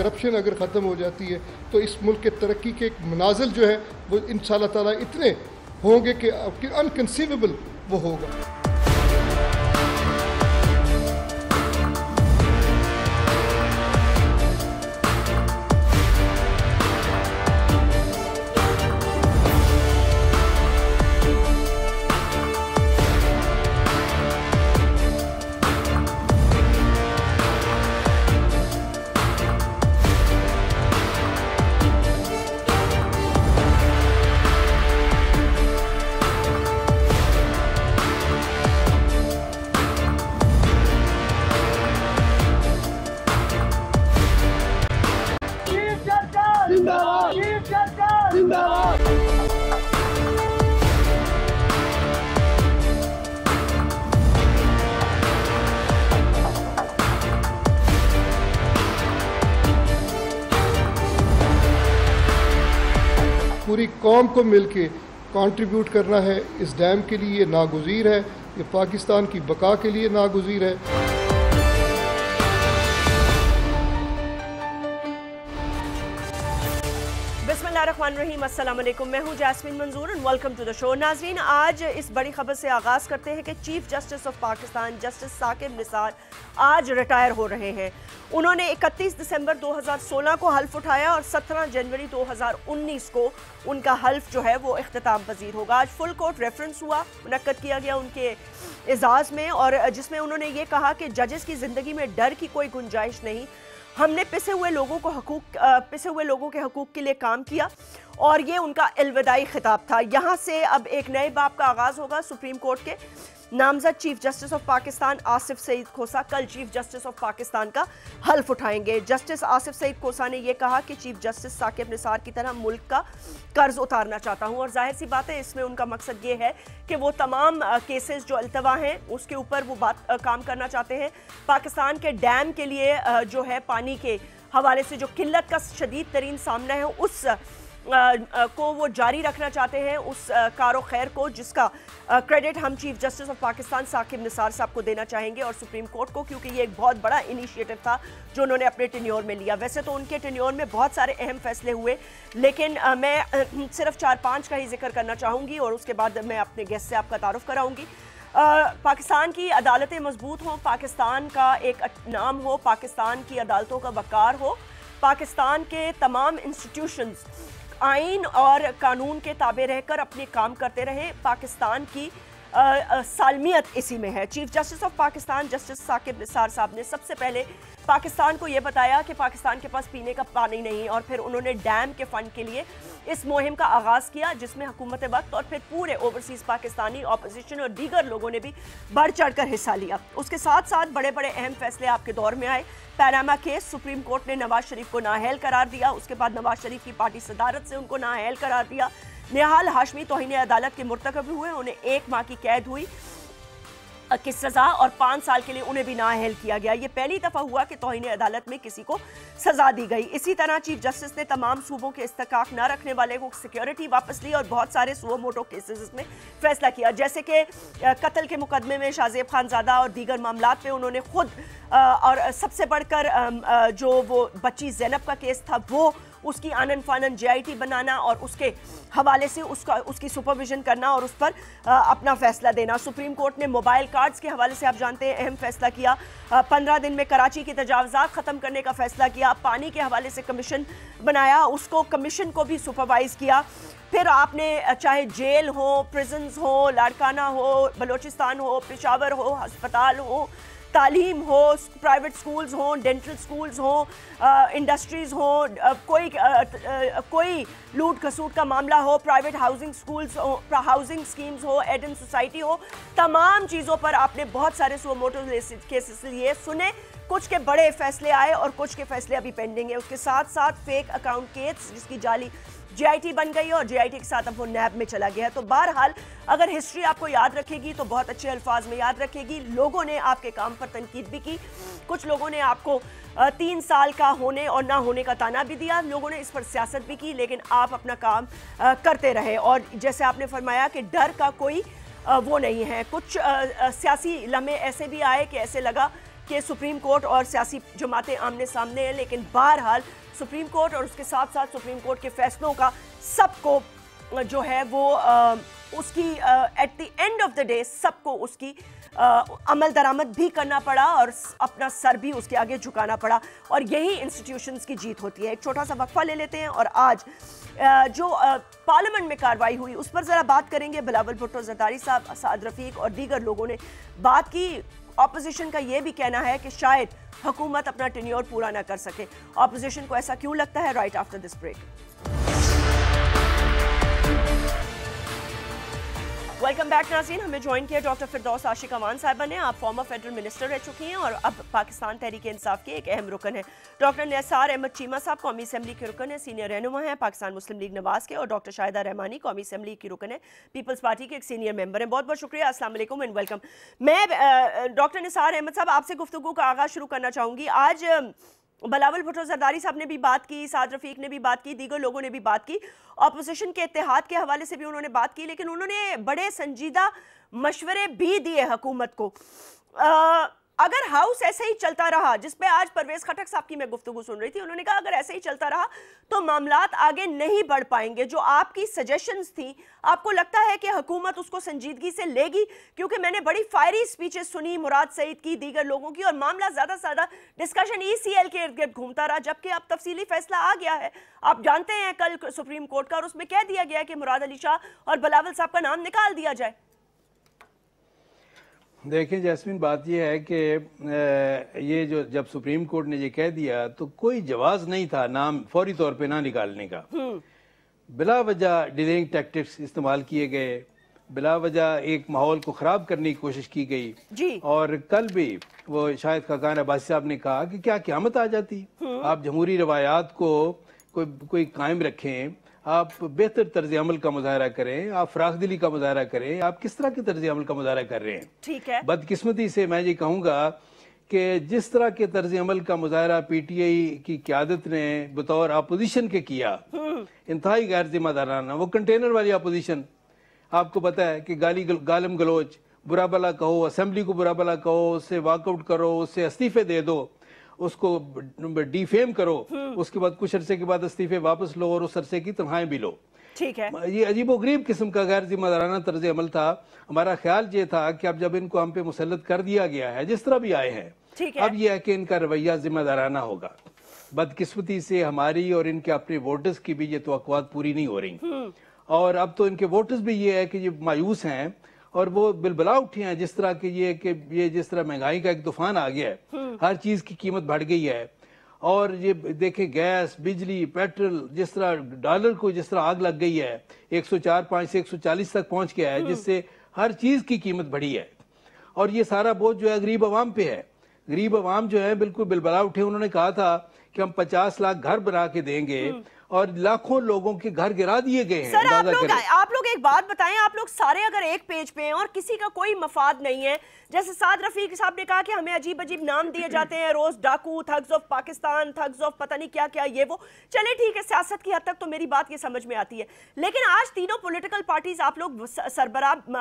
Corruption اگر ختم ہو جاتی ہے تو اس ملک کے ترقی کے ایک منازل جو ہے وہ انشاءاللہ تعالیٰ اتنے ہوں گے کہ انکنسیویبل وہ ہوگا۔ پوری قوم کو مل کے کنٹریبیوٹ کرنا ہے اس ڈیم کے لیے، یہ ناگزیر ہے، یہ پاکستان کی بقا کے لیے ناگزیر ہے۔ بسم اللہ الرحمن الرحیم، السلام علیکم، میں ہوں jasmine Manzoor and welcome to the show۔ ناظرین، آج اس بڑی خبر سے آغاز کرتے ہیں کہ chief justice of Pakistan justice Saqib Nisar آج ریٹائر ہو رہے ہیں۔ انہوں نے 31 دسمبر 2016 کو حلف اٹھایا اور 17 جنوری 2019 کو ان کا حلف جو ہے وہ اختتام پذیر ہوگا۔ آج فل کورٹ ریفرنس ہوا، منعقد کیا گیا ان کے اعزاز میں، اور جس میں انہوں نے یہ کہا کہ ججز کی زندگی میں ڈر کی کوئی گنجائش نہیں، ہم نے پسے ہوئے لوگوں کے حقوق کے لیے کام کیا، اور یہ ان کا الوداعی خطاب تھا۔ یہاں سے اب ایک نئے باب کا آغاز ہوگا۔ سپریم کورٹ کے نامزد chief justice of Pakistan Asif Saeed Khosa کل چیف جسٹس آف پاکستان کا حلف اٹھائیں گے۔ جسٹس آصف سعید کھوسا نے یہ کہا کہ چیف جسٹس ثاقب نثار کی طرح ملک کا قرض اتارنا چاہتا ہوں، اور ظاہر سی بات ہے اس میں ان کا مقصد یہ ہے کہ وہ تمام کیسز جو التوا ہیں اس کے اوپر وہ کام کرنا چاہتے ہیں۔ پاکستان کے ڈیم کے لیے جو ہے پانی کے حوالے سے جو قلت کا شدید ترین سامنا ہے اس کو وہ جاری رکھنا چاہتے ہیں، اس کار و خیر کو، جس کا کریڈٹ ہم chief justice of Pakistan Saqib Nisar Sahib کو دینا چاہیں گے، اور سپریم کورٹ کو، کیونکہ یہ ایک بہت بڑا انیشیٹو تھا جو انہوں نے اپنے ٹینیور میں لیا۔ ویسے تو ان کے ٹینیور میں بہت سارے اہم فیصلے ہوئے، لیکن میں صرف 4-5 کا ہی ذکر کرنا چاہوں گی، اور اس کے بعد میں اپنے گیسٹ سے آپ کا تعارف کراؤں گی۔ پاکستان کی عدالتیں مضبوط ہوں، پاکستان کا ایک نام ہو، پاکستان کی عدالتوں کا وقار ہو، پاکستان کے تمام انسٹیٹیوشنز آئین اور قانون کے تابع رہ کر اپنے کام کرتے رہیں، پاکستان کی سالمیت اسی میں ہے۔ Chief justice of Pakistan justice Saqib Nisar Sahib نے سب سے پہلے پاکستان کو یہ بتایا کہ پاکستان کے پاس پینے کا پانی نہیں، اور پھر انہوں نے ڈیم کے فنڈ کے لیے اس مہم کا آغاز کیا، جس میں حکومت وقت اور پھر پورے اوورسیز پاکستانی اپوزیشن اور دیگر لوگوں نے بھی بڑھ چڑھ کر حصہ لیا۔ اس کے ساتھ ساتھ بڑے بڑے اہم فیصلے آپ کے دور میں آئے۔ پیناما کیس، سپریم کورٹ نے نواز شریف کو نااہل قرار دیا، اس کے بعد نواز شریف کی پارٹی صدارت سے ان کو نااہل قرار دیا۔ نہال ہاشمی توہین عدالت کے مرتکب ہوئے، انہیں 1 ماہ کی قید ہوئی کی سزا، اور 5 سال کے لیے انہیں بھی نااہل کیا گیا۔ یہ پہلی دفعہ ہوا کہ توہین عدالت میں کسی کو سزا دی گئی۔ اسی طرح چیف جسٹس نے تمام صوبوں کے استحقاق نہ رکھنے والے کو سیکیورٹی واپس لی، اور بہت سارے سو موٹو کیسز میں فیصلہ کیا، جیسے کہ قتل کے مقدمے میں شاہ زیب خان زادہ اور دیگر معاملات پہ انہوں نے خود، اور سب سے بڑھ کر جو وہ بچی زینب کا کیس تھا وہ اس کی آنن فانن جے آئی ٹی بنانا اور اس کے حوالے سے اس کی سپرویژن کرنا اور اس پر اپنا فیصلہ دینا۔ سپریم کورٹ نے موبائل کارڈز کے حوالے سے آپ جانتے ہیں اہم فیصلہ کیا، 15 دن میں کراچی کی تجاوزات ختم کرنے کا فیصلہ کیا، پانی کے حوالے سے کمیشن بنایا، اس کو کمیشن کو بھی سپروائز کیا۔ پھر آپ نے چاہے جیل ہو، پریزنز ہو، لاڑکانہ ہو، بلوچستان ہو، پشاور ہو، ہسپتال ہو، تعلیم ہو، پرائیویٹ سکولز ہوں، ڈینٹل سکولز ہوں، انڈسٹریز ہوں، کوئی لوٹ کھسوٹ کا معاملہ ہو، پرائیویٹ ہاؤسنگ سکولز ہو، ہاؤسنگ سکیمز ہو، ایڈن سوسائٹی ہو، تمام چیزوں پر آپ نے بہت سارے سو موٹو کیسز لیے، سنے، کچھ کے بڑے فیصلے آئے اور کچھ کے فیصلے ابھی پینڈنگ ہیں۔ اس کے ساتھ ساتھ فیک اکاؤنٹ کیس، جس کی جعلی جے آئی ٹی بن گئی اور جے آئی ٹی کے ساتھ اب وہ نیب میں چلا گیا ہے۔ تو بہرحال اگر ہسٹری آپ کو یاد رکھے گی تو بہت اچھے الفاظ میں یاد رکھے گی، لوگوں نے آپ کے کام پر تنقید بھی کی، کچھ لوگوں نے آپ کو 3 سال کا ہونے اور نہ ہونے کا تانا بھی دیا، لوگوں نے اس پر سیاست بھی کی، لیکن آپ اپنا کام کرتے رہے، اور جیسے آپ نے فرمایا کہ ڈر کا کوئی وہ نہیں ہے۔ کچھ سیاسی لمحے ایسے بھی آئے کہ ایسے لگا کہ سپریم کورٹ اور سیاسی جماعتیں آمنے سامنے ہیں، لیکن بہرحال سپریم کورٹ اور اس کے ساتھ ساتھ سپریم کورٹ کے فیصلوں کا سب کو جو ہے وہ اس کی at the end of the day سب کو اس کی عمل درآمد بھی کرنا پڑا اور اپنا سر بھی اس کے آگے جھکانا پڑا، اور یہی انسٹیٹیوشنز کی جیت ہوتی ہے۔ ایک چھوٹا سا وقفہ لے لیتے ہیں اور آج جو پارلیمنٹ میں کارروائی ہوئی اس پر ذرا بات کریں گے۔ بلاول بھٹو زرداری صاحب، سعد رفیق اور دیگر لوگوں نے بات کی۔ اپوزیشن کا یہ بھی کہنا ہے کہ شاید حکومت اپنا ٹینیور پورا نہ کر سکے۔ اپوزیشن کو ایسا کیوں لگتا ہے؟ Right after this break. Welcome back ناظرین، ہمیں جوائن کیا ڈاکٹر فردوس عاشق امان صاحبہ نے۔ آپ فارمر فیڈرل منسٹر رہ چکی ہیں اور اب پاکستان تحریک انصاف کے ایک اہم رکن ہیں۔ ڈاکٹر نثار احمد چیمہ صاحب قومی اسمبلی کے رکن ہیں، سینئر رہنما ہیں پاکستان مسلم لیگ نواز کے، اور ڈاکٹر شاہدہ رحمانی قومی اسمبلی کی رکن ہے، پیپلز پارٹی کے ایک سینئر ممبر ہیں۔ بہت بہت شکریہ، السلام علیکم اینڈ ویلکم۔ میں ڈاکٹر نثار احمد صاحب آپ سے گفتگو کا آغاز شروع کرنا چاہوں گی۔ آج بلاول بھٹو زرداری صاحب نے بھی بات کی، سعد رفیق نے بھی بات کی، دیگر لوگوں نے بھی بات کی، اپوزیشن کے اتحاد کے حوالے سے بھی انہوں نے بات کی، لیکن انہوں نے بڑے سنجیدہ مشورے بھی دیے حکومت کو۔ اگر ہاؤس ایسے ہی چلتا رہا، جس پہ آج پرویز خٹک صاحب کی میں گفتگو سن رہی تھی، انہوں نے کہا اگر ایسے ہی چلتا رہا تو معاملات آگے نہیں بڑھ پائیں گے۔ جو آپ کی سجیشنز تھیں، آپ کو لگتا ہے کہ حکومت اس کو سنجیدگی سے لے گی؟ کیونکہ میں نے بڑی فائری سپیچز سنی مراد سعید کی، دیگر لوگوں کی، اور معاملہ زیادہ سے زیادہ ڈسکشن ECL کے ارد گرد گھومتا رہا، جبکہ اب تفصیلی فیصلہ آ گیا ہے۔ آپ جانتے ہیں کل سپریم کورٹ کا، اور اس میں کہہ دیا گیا کہ مراد علی شاہ اور بلاول صاحب کا نام نکال دیا جائے۔ دیکھیں جیسمین، بات یہ ہے کہ یہ جب سپریم کورٹ نے یہ کہہ دیا تو کوئی جواز نہیں تھا نام فوری طور پہ نہ نکالنے کا۔ بلا وجہ ڈیلینگ ٹیکٹکس استعمال کیے گئے، بلا وجہ ایک ماحول کو خراب کرنے کی کوشش کی گئی جی۔ اور کل بھی وہ شاہد خاقان عباسی صاحب نے کہا کہ کیا قیامت آ جاتی؟ آپ جمہوری روایات کو کوئی قائم رکھیں، آپ بہتر طرز عمل کا مظاہرہ کریں، آپ فراخ دلی کا مظاہرہ کریں، آپ کس طرح کے طرز عمل کا مظاہرہ کر رہے ہیں؟ ٹھیک ہے۔ بدقسمتی سے میں یہ کہوں گا کہ جس طرح کے طرز عمل کا مظاہرہ PTI کی قیادت نے بطور اپوزیشن کے کیا، انتہائی غیر ذمہ دارانہ، وہ کنٹینر والی اپوزیشن، آپ کو پتہ ہے کہ گالم گلوچ، برا بلا کہو، اسمبلی کو برا بلا کہو، اس سے واک آؤٹ کرو، اس سے استعفے دے دو، اس کو ڈی فیم کرو، اس کے بعد کچھ عرصے کے بعد استعفے واپس لو اور اس عرصے کی تنخواہیں بھی لو۔ ٹھیک ہے۔ یہ عجیب و غریب قسم کا غیر ذمہ دارانہ طرز عمل تھا۔ ہمارا خیال یہ تھا کہ اب جب ان کو ہم پہ مسلط کر دیا گیا ہے، جس طرح بھی آئے ہیں، اب یہ ہے کہ ان کا رویہ ذمہ دارانہ ہوگا۔ بدقسمتی سے ہماری اور ان کے اپنے ووٹرز کی بھی یہ توقعات پوری نہیں ہو رہی، اور اب تو ان کے ووٹرز بھی یہ ہے کہ یہ مایوس ہیں اور وہ بلبلا اٹھے ہیں، جس طرح کہ یہ جس طرح مہنگائی کا ایک طوفان آ گیا ہے، ہر چیز کی قیمت بڑھ گئی ہے، اور یہ دیکھیں گیس، بجلی، پیٹرول، جس طرح ڈالر کو جس طرح آگ لگ گئی ہے، 104.5 سے 140 تک پہنچ گیا ہے، جس سے ہر چیز کی قیمت بڑھی ہے، اور یہ سارا بوجھ جو ہے غریب عوام پہ ہے۔ غریب عوام جو ہے بالکل بلبلا اٹھے۔ انہوں نے کہا تھا کہ ہم 50 لاکھ گھر بنا کے دیں گے، اور لاکھوں لوگوں کے گھر گرا دیے گئے ہیں۔ سر آپ لوگ ایک بات بتائیں، آپ لوگ سارے اگر ایک پیج پہ ہیں اور کسی کا کوئی مفاد نہیں ہے، جیسے سعد رفیق صاحب نے کہا کہ ہمیں عجیب عجیب نام دیے جاتے ہیں، روز ڈاکو، تھگز آف پاکستان، تھگز آف پتہ نہیں کیا کیا، یہ وہ، چلے ٹھیک ہے، سیاست کی حد تک تو میری بات یہ سمجھ میں آتی ہے، لیکن آج تینوں پولیٹیکل پارٹیز، آپ لوگ سربراہ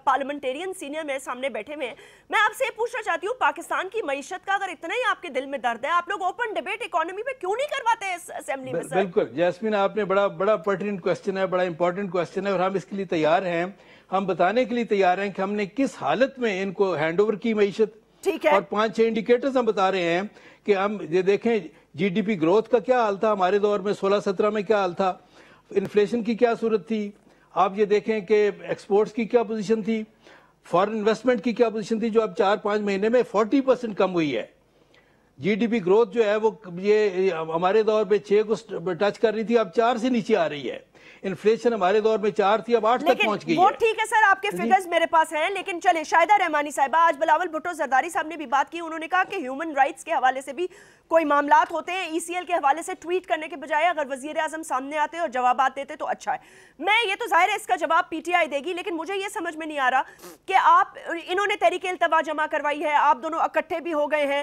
پارلیمنٹیرین سینئر میرے سامنے بیٹھے ہوئے ہیں، میں آپ سے پوچھنا چاہتی ہوں پاکستان کی معیشت کا اگر اتنا ہی آپ کے دل میں درد ہے، آپ لوگ اوپن ڈیبیٹ اکانومی پہ کیوں نہیں کرواتے اسمبلی میں؟ سر بالکل جیسمین، آپ نے بڑا پرٹیننٹ کوسچن ہے، بڑا امپورٹنٹ کوسچن ہے، اور ہم اس کے لیے تیار ہیں، ہم بتانے کے لیے تیار ہیں کہ ہم نے کس حالت میں ان کو ہینڈ اوور کی معیشت، اور 5-6 انڈیکیٹرز ہم بتا رہے ہیں کہ ہم یہ دیکھیں GDP گروتھ کا کیا حال تھا ہمارے دور میں، 16-17 میں کیا حال تھا، انفلیشن کی کیا صورت تھی، آپ یہ دیکھیں کہ ایکسپورٹس کی کیا پوزیشن تھی، فارن انویسٹمنٹ کی کیا پوزیشن تھی، جو اب 4-5 مہینے میں 40% کم ہوئی ہے۔ GDP گروتھ جو ہے وہ یہ ہمارے دور میں 6 کو ٹچ کر رہی تھی، اب 4 سے نیچے آ رہی ہے۔ انفلیشن ہمارے دور میں 4 تھی، اب 8 تک پہنچ گئی ہے۔ وہ ٹھیک ہے سر، آپ کے فگرز میرے پاس ہیں، لیکن چلیں شاہدہ رحمانی صاحبہ، آج بلاول بھٹو زرداری صاحب نے بھی بات کی، انہوں نے کہا کہ ہیومن رائٹس کے حوالے سے بھی کوئی معاملات ہوتے ہیں، ECL کے حوالے سے ٹویٹ کرنے کے بجائے اگر وزیر اعظم سامنے آتے اور جوابات دیتے تو اچھا ہے۔ میں یہ تو ظاہر ہے اس کا جواب PTI دے گی، لیکن مجھے یہ سمجھ میں نہیں آ رہا کہ انہوں نے تحریک التوا جمع کروائی ہے، آپ دونوں اکٹھے بھی ہو گئے ہیں،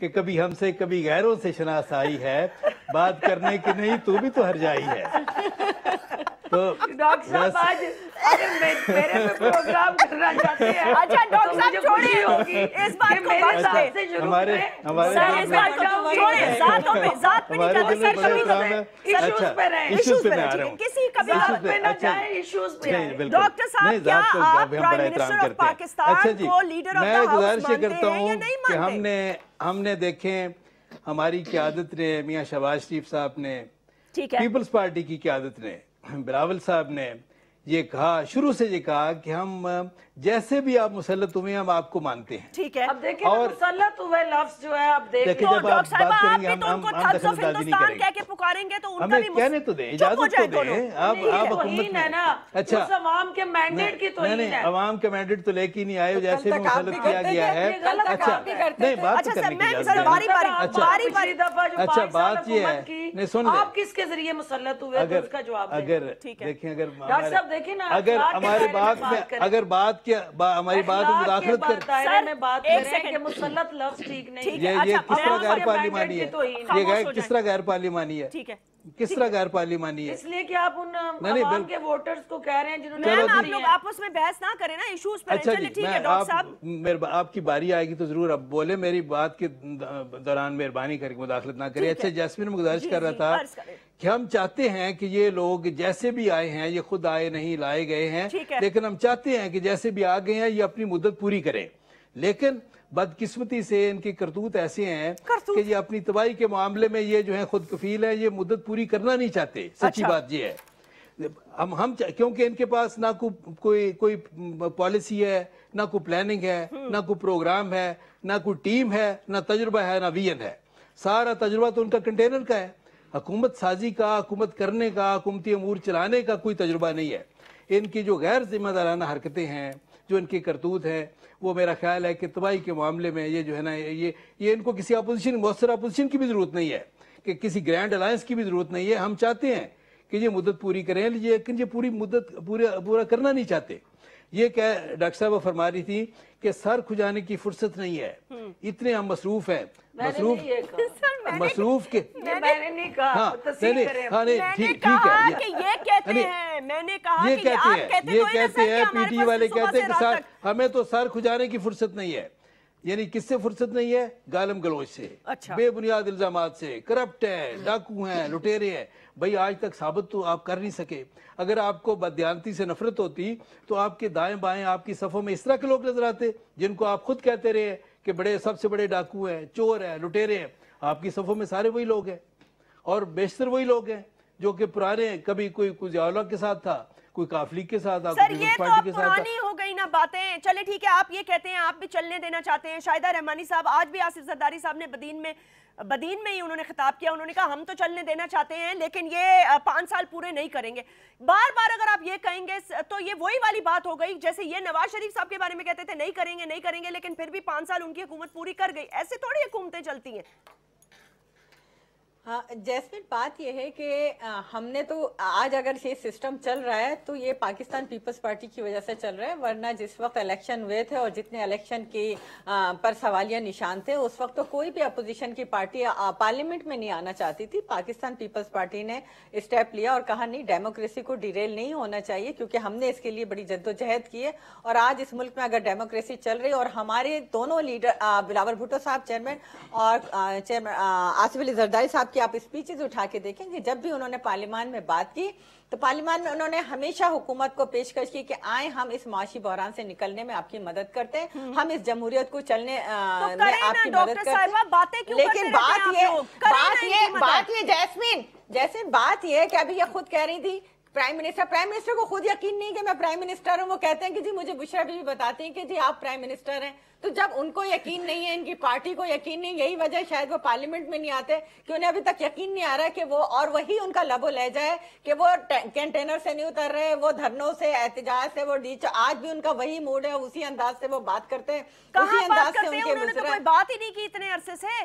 کہ کبھی ہم سے کبھی غیروں سے شناسائی ہے، بات کرنے کی نہیں تو بھی تو ہر جائی ہے۔ تو ڈاکٹر صاحب آج اگر میرے پہ پروگرام کرنا چاہتے ہیں، اچھا ڈاکٹر صاحب چھوڑیے ہوگی اس بات کو میرے بخش دیں۔ سے شروع ہمارے سر اس بات کو چھوڑیں، ذات پہ نہیں جاتے سر، کبھی ایشوز پہ رہیں، ایشوز پہ رہیں، کسی کبھی پہ نہ جائیں، ایشوز پہ رہیں۔ ڈاکٹر صاحب کیا آپ پرائم منسٹر آف پاکستان کو لیڈر آف دا ہاؤس مانتے ہیں یا نہیں مانتے؟ ہم نے دیکھیں ہماری قیادت نے، میاں شہباز شریف صاحب نے، ٹھیک ہے، پیپلز پارٹی کی قیادت نے، بلاول صاحب نے یہ کہا، شروع سے یہ کہا کہ ہم جیسے بھی آپ مسلط ہوئے ہم آپ کو مانتے ہیں۔ ٹھیک ہے، اب دیکھیں مسلط ہوئے لفظ جو ہے اب دیکھیں جب ڈاکٹر آپ صاحب بات آپ کریں بھی گے تو ان کو ہم تھگس آف دخل اندازی نہیں ہندوستان کریں کہہ کے پکاریں گے تو ان کا ہمیں بھی کہنے تو دیں، اجازت تو دیں۔ آپ حکومت ہے نا، اچھا اس عوام کے مینڈیٹ کی توہین ہے۔ عوام کے مینڈیٹ تو لے کے نہیں آئے، جیسے بھی مسلط کیا گیا ہے۔ اچھا نہیں بات اچھا سر، کرنے کی میں اجازت باری ہے۔ باری اچھا بات یہ ہے، نہیں سن لیں، آپ کس کے ذریعے مسلط ہوئے تو اس کا جواب دیں۔ اگر ڈاکٹر دیکھیں صاحب دیکھیں نا، اگر ہمارے بات میں اگر بات کیا ہماری بات میں مداخلت کر دائرے میں بات کریں کہ مسلط لفظ ٹھیک نہیں ہے۔ یہ کس طرح غیر پارلیمانی ہے؟ یہ کس طرح غیر پارلیمانی ہے؟ ٹھیک ہے، کس طرح غیر پارلیمانی ہے؟ اس لیے کہ آپ ان عوام کے ووٹرز کو کہہ رہے ہیں جنہوں نے میم آپ لوگ آپس میں بحث نہ کریں نا، ایشوز پر اچھا چلے جی، ٹھیک ہے ڈاکٹر صاحب آپ کی باری آئے گی تو ضرور اب بولے، میری بات کے دوران مہربانی کر کے مداخلت نہ کریں۔ اچھا جیسمین میں گزارش کر رہا تھا کہ ہم چاہتے ہیں کہ یہ لوگ جیسے بھی آئے ہیں، یہ خود آئے نہیں لائے گئے ہیں، لیکن ہم چاہتے ہیں کہ جیسے بھی آ گئے ہیں یہ اپنی مدت پوری کریں، لیکن بدقسمتی سے ان کی کرتوت ایسے ہیں کہ یہ اپنی تباہی کے معاملے میں یہ جو ہے خود کفیل ہے، یہ مدت پوری کرنا نہیں چاہتے۔ سچی بات یہ ہے، کیونکہ ان کے پاس نہ کوئی پالیسی ہے، نہ کوئی پلاننگ ہے، نہ کوئی پروگرام ہے، نہ کوئی ٹیم ہے، نہ تجربہ ہے، نہ ویژن ہے۔ سارا تجربہ تو ان کا کنٹینر کا ہے، حکومت سازی کا، حکومت کرنے کا، حکومتی امور چلانے کا کوئی تجربہ نہیں ہے۔ ان کی جو غیر ذمہ دارانہ حرکتیں ہیں، جو ان کی کرتوت ہیں، وہ میرا خیال ہے کہ تباہی کے معاملے میں یہ جو ہے نا، یہ ان کو کسی اپوزیشن، مؤثر اپوزیشن کی بھی ضرورت نہیں ہے، کہ کسی گرینڈ الائنس کی بھی ضرورت نہیں ہے۔ ہم چاہتے ہیں کہ یہ مدت پوری کریں، لیکن یہ پوری مدت پورا کرنا نہیں چاہتے۔ یہ کہ ڈاکٹر صاحبہ فرما رہی تھی کہ سر کھجانے کی فرصت نہیں ہے، اتنے ہم مصروف ہیں، مصروف کے میں نے نہیں کہا، تصحیح کریں۔ ٹھیک ہے، کہ یہ کہتے ہیں، میں نے کہا یہ کہ آپ کہتے ہیں پی ٹی والے کہتے ہیں کہ ہمیں تو سر کھجانے کی فرصت نہیں ہے۔ یعنی کس سے فرصت نہیں ہے؟ گالم گلوچ سے، بے بنیاد الزامات سے، کرپٹ ہیں، ڈاکو ہیں، لٹیرے ہیں۔ بھئی آج تک ثابت تو آپ کر نہیں سکے۔ اگر آپ کو بددیانتی سے نفرت ہوتی تو آپ کے دائیں بائیں آپ کی صفوں میں اس طرح کے لوگ نظر آتے جن کو آپ خود کہتے رہے کہ سب سے بڑے ڈاکو ہیں، چور ہیں، لٹیرے ہیں۔ آپ کی صفوں میں سارے وہی لوگ ہیں، اور بیشتر وہی لوگ ہیں جو کہ پرانے، کبھی کوئی ضیاء الحق کے ساتھ تھا، کوئی کاف لیگ کے ساتھ، سر یہ تو پرانی ہو گئی نا باتیں۔ چلے ٹھیک ہے، آپ یہ کہتے ہیں آپ بھی چلنے دینا چاہتے ہیں۔ شاہدہ رحمانی صاحب، آج بھی آصف زرداری صاحب نے بدین میں ہی انہوں نے خطاب کیا، انہوں نے کہا ہم تو چلنے دینا چاہتے ہیں لیکن یہ 5 سال پورے نہیں کریں گے۔ بار بار اگر آپ یہ کہیں گے تو یہ وہی والی بات ہو گئی جیسے یہ نواز شریف صاحب کے بارے میں کہتے تھے نہیں کریں گے لیکن پھر بھی 5 سال ان کی حکومت پوری کر گئی۔ ایسے تھوڑی حکومتیں چلتی ہیں۔ ہاں جیسمین، بات یہ ہے کہ ہم نے تو آج اگر یہ سسٹم چل رہا ہے تو یہ پاکستان پیپلز پارٹی کی وجہ سے چل رہا ہے، ورنہ جس وقت الیکشن ہوئے تھے اور جتنے الیکشن کی پر سوالیہ نشان تھے اس وقت تو کوئی بھی اپوزیشن کی پارٹی پارلیمنٹ میں نہیں آنا چاہتی تھی۔ پاکستان پیپلز پارٹی نے اسٹیپ لیا اور کہا نہیں، ڈیموکریسی کو ڈیریل نہیں ہونا چاہیے، کیونکہ ہم نے اس کے لیے بڑی جدوجہد کی ہے۔ اور آج اس ملک میں اگر ڈیموکریسی چل رہی اور ہمارے دونوں لیڈر بلاول بھٹو صاحب چیئرمین اور آصف علی زرداری صاحب آپ اسپیچز اٹھا کے دیکھیں کہ جب بھی انہوں نے پارلیمان میں بات کی تو پارلیمان میں انہوں نے ہمیشہ حکومت کو پیشکش کی کہ آئیں ہم اس معاشی بحران سے نکلنے میں آپ کی مدد کرتے ہیں، ہم اس جمہوریت کو چلنے میں آپ کی مدد کرتے ہیں۔ لیکن بات یہ جیسمین بات یہ ہے کہ ابھی یہ خود کہہ رہی تھی پرائم منسٹر کو خود یقین نہیں کہ میں پرائم منسٹر ہوں، وہ کہتے ہیں کہ جی مجھے بشرا بھی بتاتے ہیں کہ جی آپ پرائم منسٹر ہیں۔ تو جب ان کو یقین نہیں ہے، ان کی پارٹی کو یقین نہیں، یہی وجہ شاید وہ پارلیمنٹ میں نہیں آتے کہ انہیں ابھی تک یقین نہیں آ رہا کہ وہ، اور وہی ان کا لب و لہجہ ہے کہ وہ کنٹینر سے نہیں اتر رہے، وہ دھرنوں سے، احتجاج سے، وہ آج بھی ان کا وہی موڈ ہے، اسی انداز سے وہ بات کرتے ہیں، اسی انداز سے ان کے بات ہی نہیں کی اتنے عرصے سے۔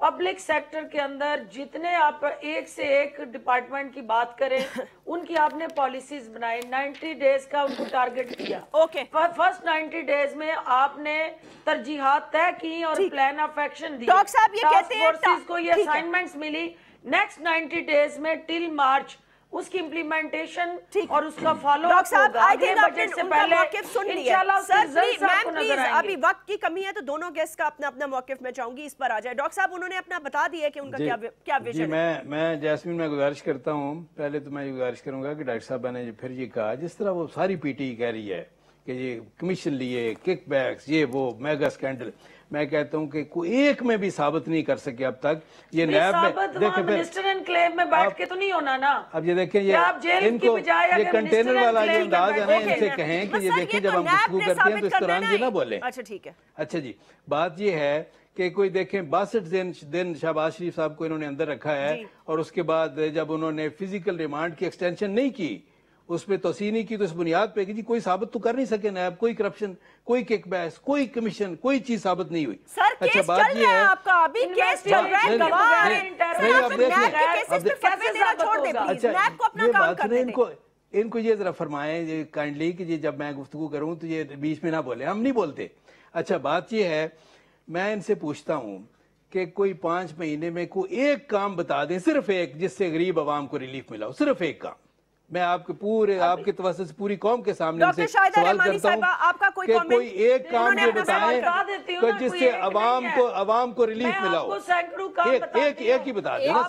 پبلک سیکٹر کے اندر جتنے آپ ایک سے ایک ڈپارٹمنٹ کی بات کریں ان کی آپ نے پالیسیز بنائے, 90 ڈیز کا ان کو ٹارگٹ کیا. فرسٹ 90 ڈیز میں آپ نے ترجیحات طے کی اور plan of action the. Doctor صاحب یہ کہتے ہیں فورسز کو یہ اسائنمنٹس ملی. نیکسٹ 90 ڈیز میں ٹل مارچ اس کی امپلیمنٹیشن اور اس کا فالو اپ ہوگا. بجٹ سے پہلے انشاءاللہ میم پلیز ابھی وقت کی کمی ہے تو دونوں گیسٹ کا اپنا اپنا موقف میں چاہوں گی اس پر آ جائے. ڈاکٹر صاحب انہوں نے اپنا بتا دیا کہ ان کا کیا ویژن ہے. میں جیسمین میں گزارش کرتا ہوں, پہلے تو میں یہ گزارش کروں گا کہ ڈاکٹر صاحبہ نے پھر یہ کہا جس طرح وہ ساری پی ٹی کہہ رہی ہے کہ یہ کمیشن لیے, کک بیکس, یہ وہ میگا سکینڈل, میں کہتا ہوں کہ کوئی ایک میں بھی ثابت نہیں کر سکے اب تک. یہ نیب میں دیکھیں منسٹر انکلیو میں بیٹھ کے تو نہیں ہونا نا. اب یہ دیکھیں یہ ان کو یہ کنٹینر والا یہ انداز ہے نا, ان سے کہیں کہ یہ دیکھیں جب ہم گفتگو کرتے ہیں تو اس دوران یہ نہ بولیں. اچھا ٹھیک ہے. اچھا جی, بات یہ ہے کہ کوئی دیکھیں 62 دن شہباز شریف صاحب کو انہوں نے اندر رکھا ہے اور اس کے بعد جب انہوں نے فزیکل ریمانڈ کی ایکسٹینشن نہیں کی, اس پہ توسیع نہیں کی, تو اس بنیاد پہ کہ جی کوئی ثابت تو کر نہیں سکے نیب, کوئی کرپشن, کوئی کک بیکس, کوئی کمیشن, کوئی چیز ثابت نہیں ہوئی. سر کیس چل رہا ہے آپ کا, ابھی کیس چل رہا ہے, گواہ ہیں. ان کو یہ ذرا فرمائیں کائنڈلی کہ جب میں گفتگو کروں تو یہ بیچ میں نہ بولیں, ہم نہیں بولتے. اچھا بات یہ ہے, میں ان سے پوچھتا ہوں کہ کوئی 5 مہینے میں کوئی ایک کام بتا دیں, صرف ایک, جس سے غریب عوام کو ریلیف ملا ہو, صرف ایک کام. میں آپ کے پورے آپ کے توسط سے پوری قوم کے سامنے سے سوال کرتا ہوں کہ کوئی ایک کام یہ بتائیں کہ جس سے عوام کو ریلیف ملا ہو. ایک ہی بتا دیں نا.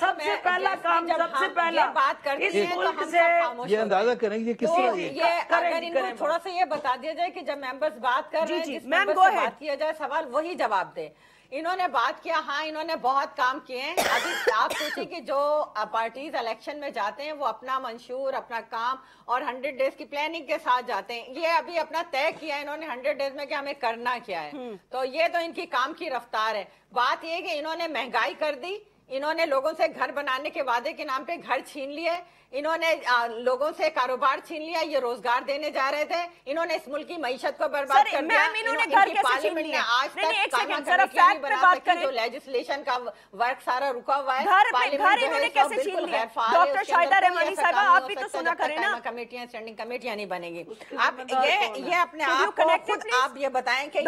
سب سے پہلا کام, سب سے پہلا بات کرتے ہیں تو ہم سب خاموش یہ اندازہ کریں یہ کس طرح یہ اگر ان کو تھوڑا سا یہ بتا دیا جائے کہ جب ممبرز بات کر رہے ہیں جس ممبر سے بات کیا جائے سوال وہی جواب دے. انہوں نے بات کیا, ہاں انہوں نے بہت کام کیے ہیں. ابھی آپ سوچیں کہ جو پارٹیز الیکشن میں جاتے ہیں وہ اپنا منشور, اپنا کام اور 100 ڈیز کی پلاننگ کے ساتھ جاتے ہیں. یہ ابھی اپنا طے کیا ہے انہوں نے 100 ڈیز میں کہ ہمیں کرنا کیا ہے, تو یہ تو ان کی کام کی رفتار ہے. بات یہ کہ انہوں نے مہنگائی کر دی, انہوں نے لوگوں سے گھر بنانے کے وعدے کے نام پہ گھر چھین لیے, انہوں نے لوگوں سے کاروبار چھین لیا, یہ روزگار دینے جا رہے تھے, انہوں نے اس ملک کی معیشت کو برباد کر دیا. پارلیمنٹ نے آج تک کاما کمیٹیاں نہیں بنا سکی, جو لیجسلیشن کا ورک سارا رکا ہوا ہے. پارلیمنٹ جو ہے سب بالکل غیر فعال ہے, ڈاکٹر شاہدہ رحمانی صاحبہ آپ بھی تو سنا کریں نا, کمیٹیاں اسٹینڈنگ کمیٹیاں نہیں بنیں گی. آپ یہ اپنے آپ کو خود آپ یہ بتائیں کہ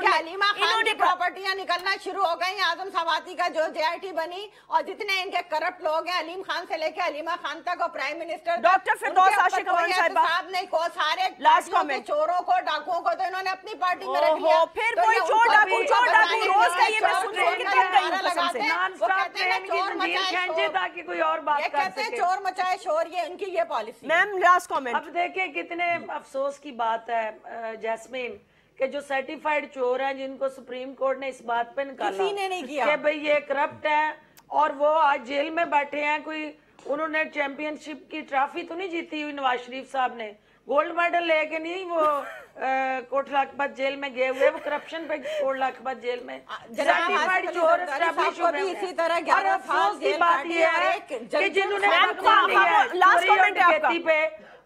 حلیمہ خان کی پراپرٹیاں نکلنا شروع ہو گئی. اعظم سواتی کا جو JIT بنی اور جتنے ان کے کرپٹ لوگ ہیں, علیم خان سے لے کے حلیمہ خان تک اور prime minister doctor Firdous Ashiq امان صاحب نے کو سارے چوروں کو, ڈاکوؤں کو تو انہوں نے اپنی پارٹی میں رکھ لیا. پھر کوئی چور ڈاکو روز کا یہ میں سن رہی کہتے ہیں چور مچائے شور, یہ ان کی یہ پالیسی. میم لاسٹ کامنٹ. اب دیکھیں کتنے افسوس کی بات ہے جیسمین کہ جو سرٹیفائیڈ چور ہیں جن کو سپریم کورٹ نے اس بات پہ نکالا کسی نے نہیں کیا کہ بھئی یہ کرپٹ ہیں اور وہ آج جیل میں بیٹھے ہیں. کوئی انہوں نے چیمپئن شپ کی ٹرافی تو نہیں جیتی ہوئی نواز شریف صاحب نے, گولڈ میڈل لے کے نہیں وہ کوٹ لاکھپت جیل میں گئے ہوئے, وہ کرپشن پہ کوٹ لاکھپت جیل میں سرٹیفائیڈ چور اسٹیبلش ہوئے ہیں. اور افسوس کی بات یہ ہے کہ جنہوں نے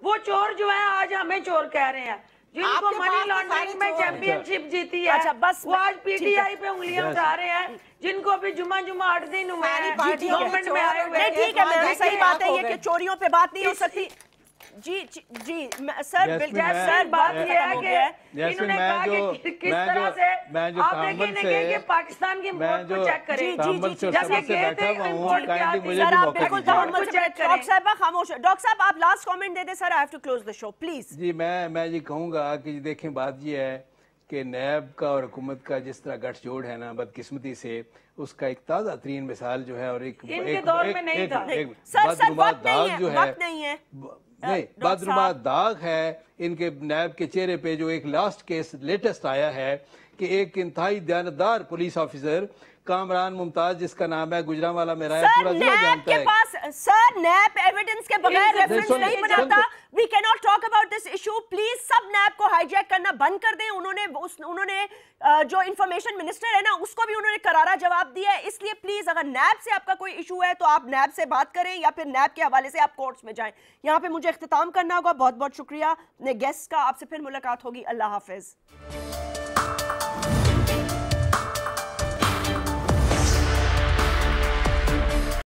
وہ چور جو ہیں آج ہمیں چور کہہ رہے ہیں, جن کو منی لانڈرنگ میں چیمپئن شپ جیتی ہے وہ آج PTI پہ انگلیاں اٹھا رہے ہیں, جن کو ابھی جمعہ 8 دن ہوئے ہیں گورنمنٹ میں آئے ہوئے. ٹھیک ہے میم, صحیح بات ہے یہ کہ چوریوں پہ بات نہیں ہو سکتی. جی سر سر بات یہ ہے کہ انہوں نے کہا کہ کس طرح سے آپ دیکھیں گے کہ پاکستان کی امپورٹ کو چیک کریں. جیسے گئے تھے امپورٹ کیا تھی. سر آپ بالکل تحمل سے ڈاکٹر صاحبہ خاموش. ڈاکٹر صاحب آپ لاسٹ کامنٹ دے دیں سر, I have to close the show please. جی میں یہ کہوں گا کہ دیکھیں بات یہ ہے کہ نیب کا اور حکومت کا جس طرح گٹھ جوڑ ہے نا بدقسمتی سے, اس کا ایک تازہ ترین مثال جو ہے اور ایک بدنما داغ جو ہے نہیں بدنما داغ ہے ان کے نیب کے چہرے پہ, جو ایک لاسٹ کیس لیٹسٹ آیا ہے کہ ایک انتہائی دیانتدار پولیس آفیسر کامران ممتاز جس کا نام ہے گجرانوالا میں رہا ہے, پورا ضلع جانتا ہے. سر نیب ایویڈنس کے بغیر ریفرنس نہیں بناتا. We cannot talk about this issue. Please sub NAB کو ہائی جیک کرنا بند کر دیں. انہوں نے جو انفارمیشن منسٹر ہے نا اس کو بھی انہوں نے کرارا جواب دیا ہے. اس لیے پلیز اگر نیب سے آپ کا کوئی ایشو ہے تو آپ نیب سے بات کریں یا پھر نیب کے حوالے سے آپ کورٹس میں جائیں. یہاں پہ مجھے اختتام کرنا ہوگا. بہت بہت شکریہ. اپنے گیسٹ کا, آپ سے پھر ملاقات ہوگی. اللہ حافظ.